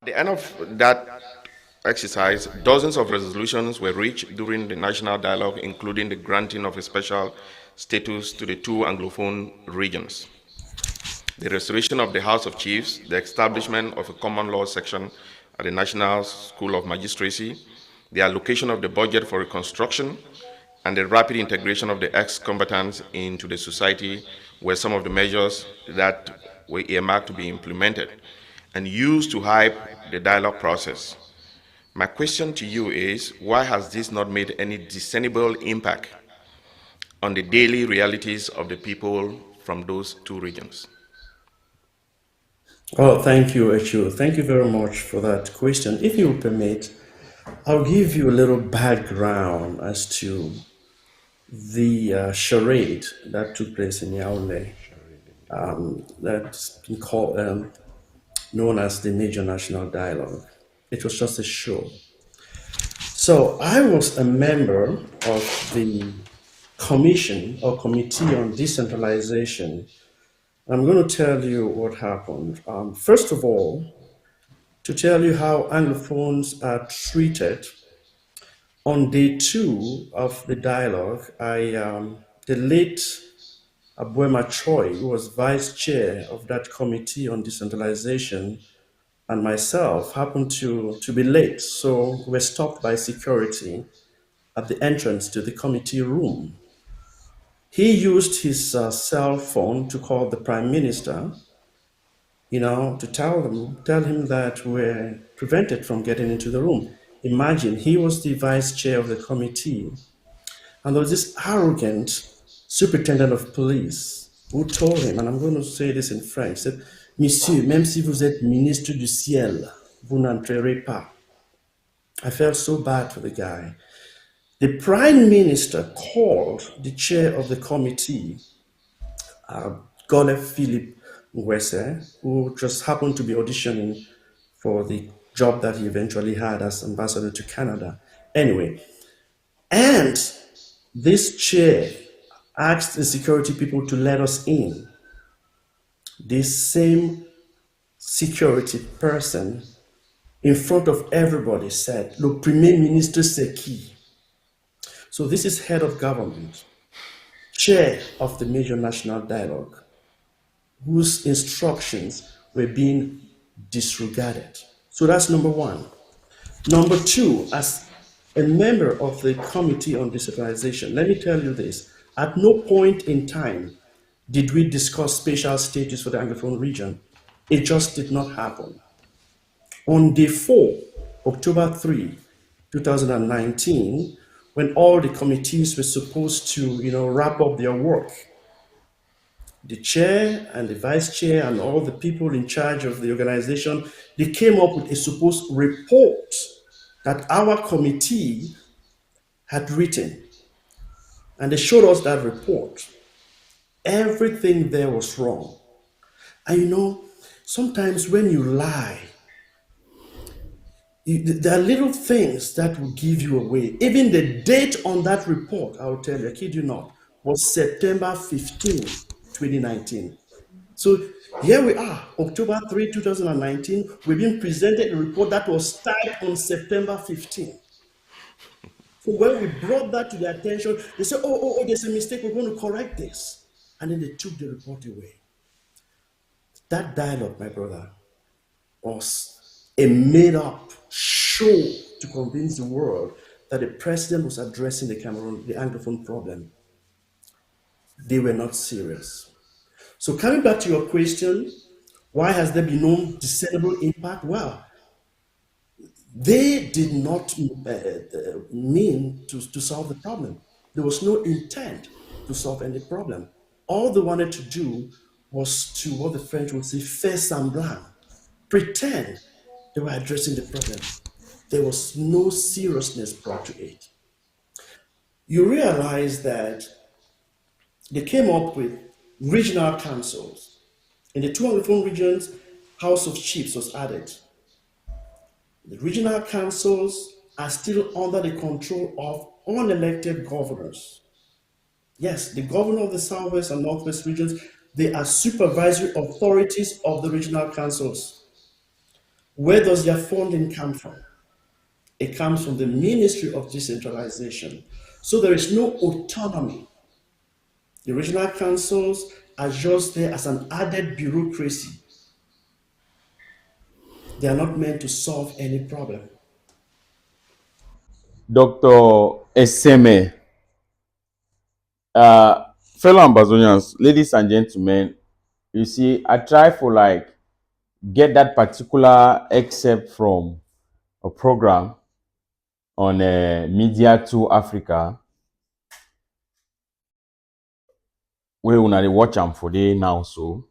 At the end of that exercise, dozens of resolutions were reached during the national dialogue, including the granting of a special status to the two Anglophone regions, the restoration of the House of Chiefs, the establishment of a common law section at the National School of Magistracy, the allocation of the budget for reconstruction, and the rapid integration of the ex-combatants into the society were some of the measures that were earmarked to be implemented and used to hype the dialogue process. My question to you is, why has this not made any discernible impact on the daily realities of the people from those two regions? Oh, thank you, Echu. Thank you very much for that question. If you will permit, I'll give you a little background as to the charade that took place in Yaoundé, that's been called, known as the Major National Dialogue. It was just a show. So I was a member of the commission or committee on decentralization. I'm going to tell you what happened. First of all, to tell you how Anglophones are treated. On day two of the dialogue, the late Abuema Choi, who was vice chair of that committee on decentralization, and myself happened to be late. So we were stopped by security at the entrance to the committee room. He used his cell phone to call the prime minister, to tell him that we're prevented from getting into the room. Imagine, he was the vice chair of the committee, and there was this arrogant superintendent of police who told him, and I'm going to say this in French, said, Monsieur, même si vous êtes ministre du ciel, vous n'entrerez pas. I felt so bad for the guy. The prime minister called the chair of the committee, Gole Philip Ngwese, who just happened to be auditioning for the job that he eventually had as ambassador to Canada. Anyway, and this chair asked the security people to let us in. This same security person, in front of everybody, said, Le Premier Ministre c'est qui? So this is head of government, chair of the Major National Dialogue, whose instructions were being disregarded. So that's number one. Number two, as a member of the Committee on Decentralization, let me tell you this. At no point in time did we discuss spatial status for the Anglophone region. It just did not happen. On day 4, October 3, 2019, when all the committees were supposed to, wrap up their work, the chair and the vice chair and all the people in charge of the organization, they came up with a supposed report that our committee had written. And they showed us that report. Everything there was wrong. And sometimes when you lie, there are little things that will give you away. Even the date on that report, I will tell you, I kid you not, was September 15, 2019. So here we are, October 3, 2019. We've been presented a report that was typed on September 15. So when we brought that to their attention, they said, oh, there's a mistake, we're going to correct this. And then they took the report away. That dialogue, my brother, was a made-up show to convince the world that the president was addressing the Anglophone problem. They were not serious. So coming back to your question, why has there been no discernible impact? Well, they did not mean to solve the problem. There was no intent to solve any problem. All they wanted to do was to, what the French would say, faire semblant, pretend they were addressing the problem. There was no seriousness brought to it. You realize that they came up with regional councils. In the two Anglophone regions, House of Chiefs was added. The regional councils are still under the control of unelected governors. Yes, the governor of the Southwest and Northwest regions, they are supervisory authorities of the regional councils. Where does their funding come from? It comes from the Ministry of Decentralization. So there is no autonomy. The regional councils are just there as an added bureaucracy. They are not meant to solve any problem. Dr. Eseme, fellow Ambazonians, ladies and gentlemen, you see, I try for like get that particular excerpt from a program on Media to Africa, where una dey watch am for day now so.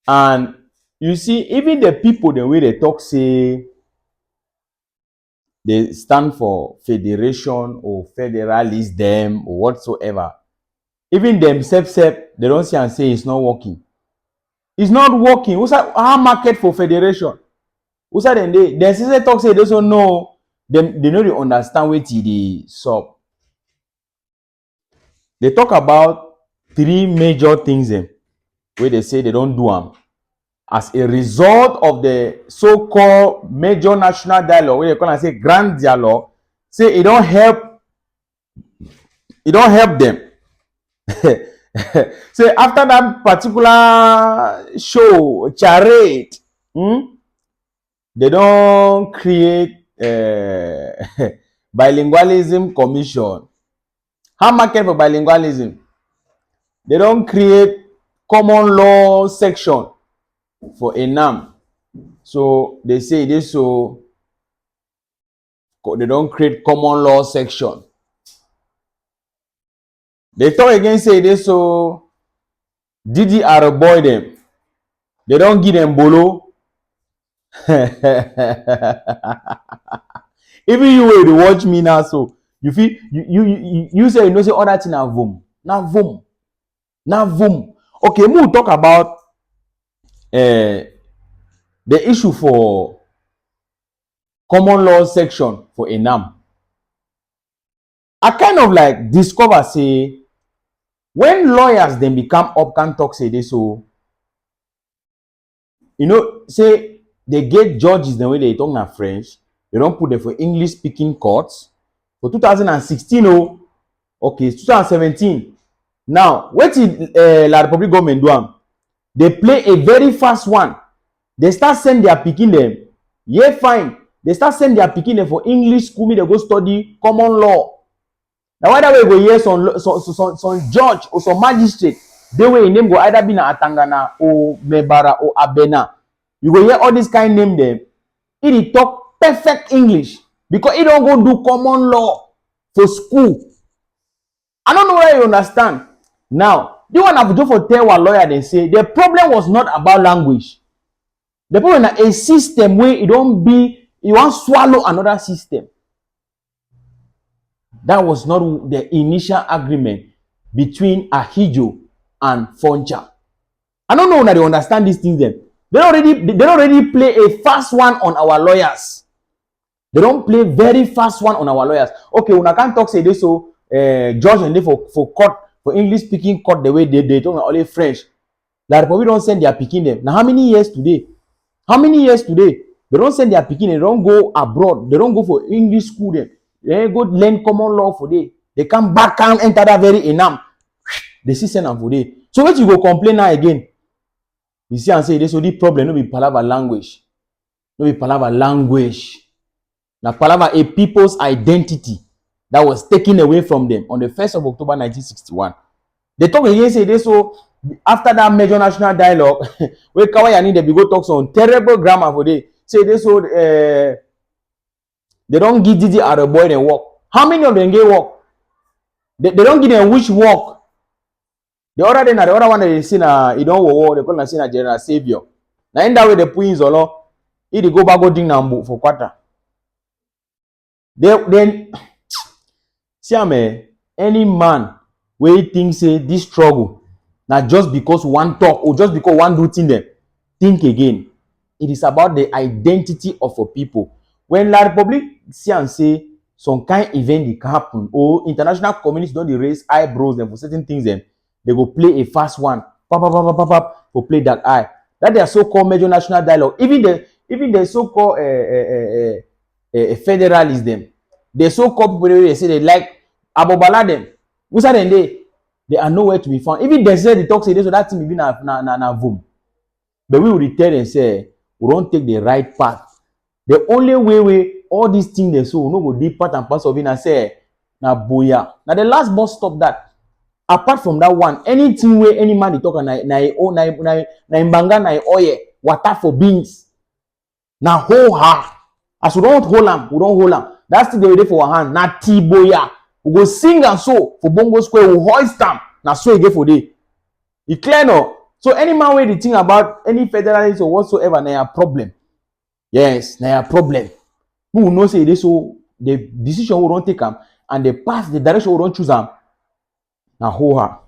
And you see, even the people the way they talk say they stand for federation or federalism or whatsoever. Even themselves, they don't see and say it's not working. It's not working. What's our market for federation? What's that? They say talk say they don't know. They know they understand what the sub. They talk about three major things where they say they don't do them as a result of the so-called major national dialogue, where they call and say grand dialogue. Say it don't help them. Say after that particular show charade, they don't create bilingualism commission. How market for bilingualism? They don't create common law section for ENAM. So they say this, so they don't create common law section. They talk again, say this, so DDR avoid them. They don't give them bolo. Even you will watch me now, so you feel you say you know say other thing na vom. Okay, we'll talk about the issue for common law section for ENAM. I kind of like discover say when lawyers then become up can talk say this, so you know say they get judges the way they talk na French. They don't put them for English speaking courts. For 2016, okay, 2017. Now, what did La Republic government do? They play a very fast one. They start sending their picking them. Yeah, fine. They start sending their picking them for English school. They go study common law. Now, why that way go hear some judge or some magistrate? They way name go either be na Atangana or Mebara or Abena. You go hear all this kind name them. It talk perfect English because it don't go do common law for school. I don't know whether you understand. Now, the one have to do for tell one lawyer, they say the problem was not about language. The problem is a system where it don't be, you want to swallow another system. That was not the initial agreement between Ahijo and Foncha. I don't know whether they understand these things then. They don't already play a fast one on our lawyers. They don't play very fast one on our lawyers. Okay, when I can't talk say this, so judge and they for court, for English speaking court, the way they talk only French. La Republic don't send their picking them. Now, how many years today? They don't send their picking, they don't go abroad, they don't go for English school them. They go learn common law for day. They come back and enter that very ENAM. They see send them for day. So what you go complain now again? You see and say this, so the problem no be palava language. No be palava language. Now palava a people's identity that was taken away from them on the 1st of October 1961. They talk again say this, so after that major national dialogue, where Kawayani they go talk on terrible grammar for day. Say this, so they don't give Didi a boy they work. How many of them get work? They don't give them which work. The other one that they see na it don't work. They call na see na general savior. Now in that way they put in Zolo, he go back go ding nambu for quarter. Then see any man where he thinks say this struggle now just because one talk or just because one do thing them, think again. It is about the identity of a people. When La Republic see and say some kind event can happen or international communities don't raise eyebrows them for certain things them, they go play a fast one, pop, for play that eye. That they are so-called major national dialogue. Even even the so-called federalists them, the so-called people they say they like abobala them. Who's that they are nowhere to be found. Even they say the talk say this so that thing be na voom. But we will return and say we don't take the right path. The only way all these things they so we no go deep part and parts of it and say na boya. Now the last bus stop that. Apart from that one, anything where any man they talk na imbanga na oye water for beans. Na hold her. As we don't hold them, we don't hold them. That's the way for our hand. Na tiboya. We go sing and so for Bongo Square, we hoist them. Na so again for day. You clear no? So any man where they think about any federalist or whatsoever, na a problem. Yes, na a problem. We will not say this so the decision we don't take them and the path, the direction we don't choose them. Na hold her.